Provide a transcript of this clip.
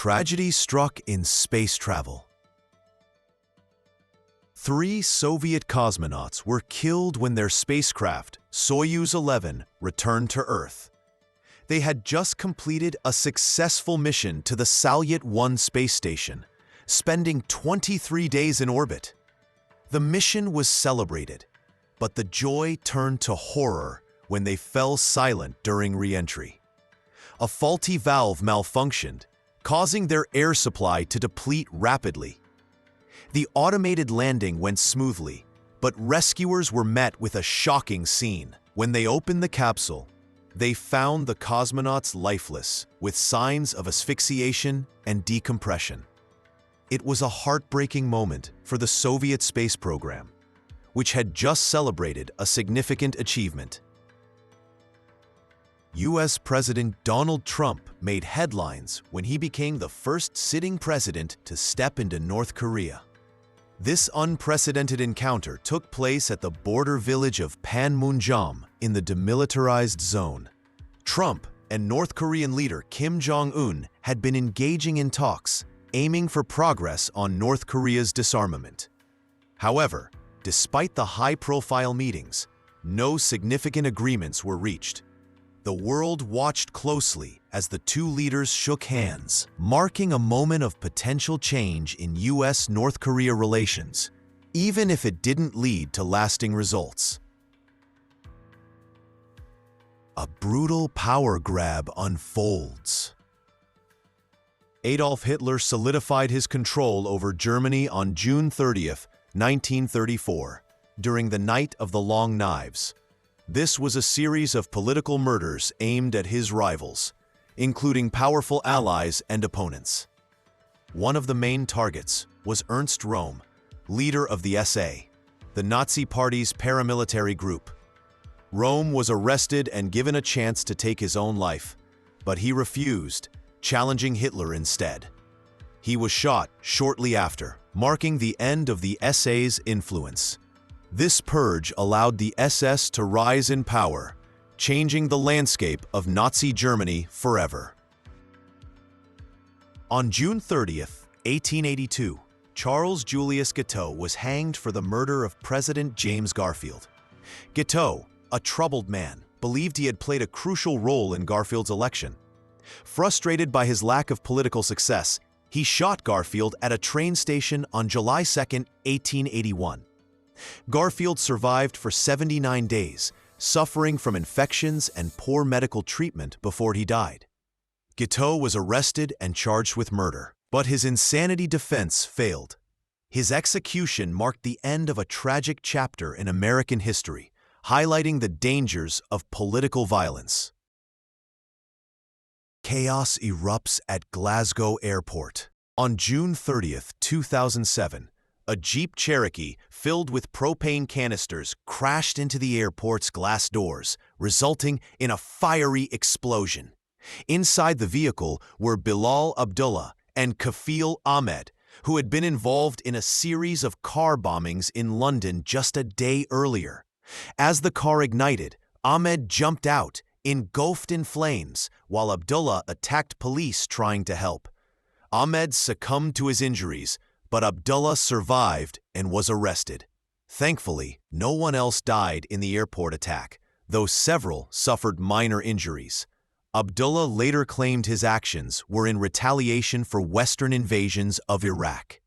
Tragedy struck in space travel. 3 Soviet cosmonauts were killed when their spacecraft, Soyuz 11, returned to Earth. They had just completed a successful mission to the Salyut 1 space station, spending 23 days in orbit. The mission was celebrated, but the joy turned to horror when they fell silent during re-entry. A faulty valve malfunctioned, causing their air supply to deplete rapidly. The automated landing went smoothly, but rescuers were met with a shocking scene. When they opened the capsule, they found the cosmonauts lifeless, with signs of asphyxiation and decompression. It was a heartbreaking moment for the Soviet space program, which had just celebrated a significant achievement. U.S. President Donald Trump made headlines when he became the first sitting president to step into North Korea. This unprecedented encounter took place at the border village of Panmunjom in the demilitarized zone. Trump and North Korean leader Kim Jong-un had been engaging in talks, aiming for progress on North Korea's disarmament. However, despite the high-profile meetings, no significant agreements were reached. The world watched closely as the two leaders shook hands, marking a moment of potential change in U.S.-North Korea relations, even if it didn't lead to lasting results. A brutal power grab unfolds. Adolf Hitler solidified his control over Germany on June 30, 1934, during the Night of the Long Knives. This was a series of political murders aimed at his rivals, including powerful allies and opponents. One of the main targets was Ernst Röhm, leader of the SA, the Nazi Party's paramilitary group. Röhm was arrested and given a chance to take his own life, but he refused, challenging Hitler instead. He was shot shortly after, marking the end of the SA's influence. This purge allowed the SS to rise in power, changing the landscape of Nazi Germany forever. On June 30, 1882, Charles Julius Guiteau was hanged for the murder of President James Garfield. Guiteau, a troubled man, believed he had played a crucial role in Garfield's election. Frustrated by his lack of political success, he shot Garfield at a train station on July 2, 1881. Garfield survived for 79 days, suffering from infections and poor medical treatment before he died. Guiteau was arrested and charged with murder, but his insanity defense failed. His execution marked the end of a tragic chapter in American history, highlighting the dangers of political violence. Chaos erupts at Glasgow Airport. On June 30, 2007, a Jeep Cherokee filled with propane canisters crashed into the airport's glass doors, resulting in a fiery explosion. Inside the vehicle were Bilal Abdullah and Kafil Ahmed, who had been involved in a series of car bombings in London just a day earlier. As the car ignited, Ahmed jumped out, engulfed in flames, while Abdullah attacked police trying to help. Ahmed succumbed to his injuries, but Abdullah survived and was arrested. Thankfully, no one else died in the airport attack, though several suffered minor injuries. Abdullah later claimed his actions were in retaliation for Western invasions of Iraq.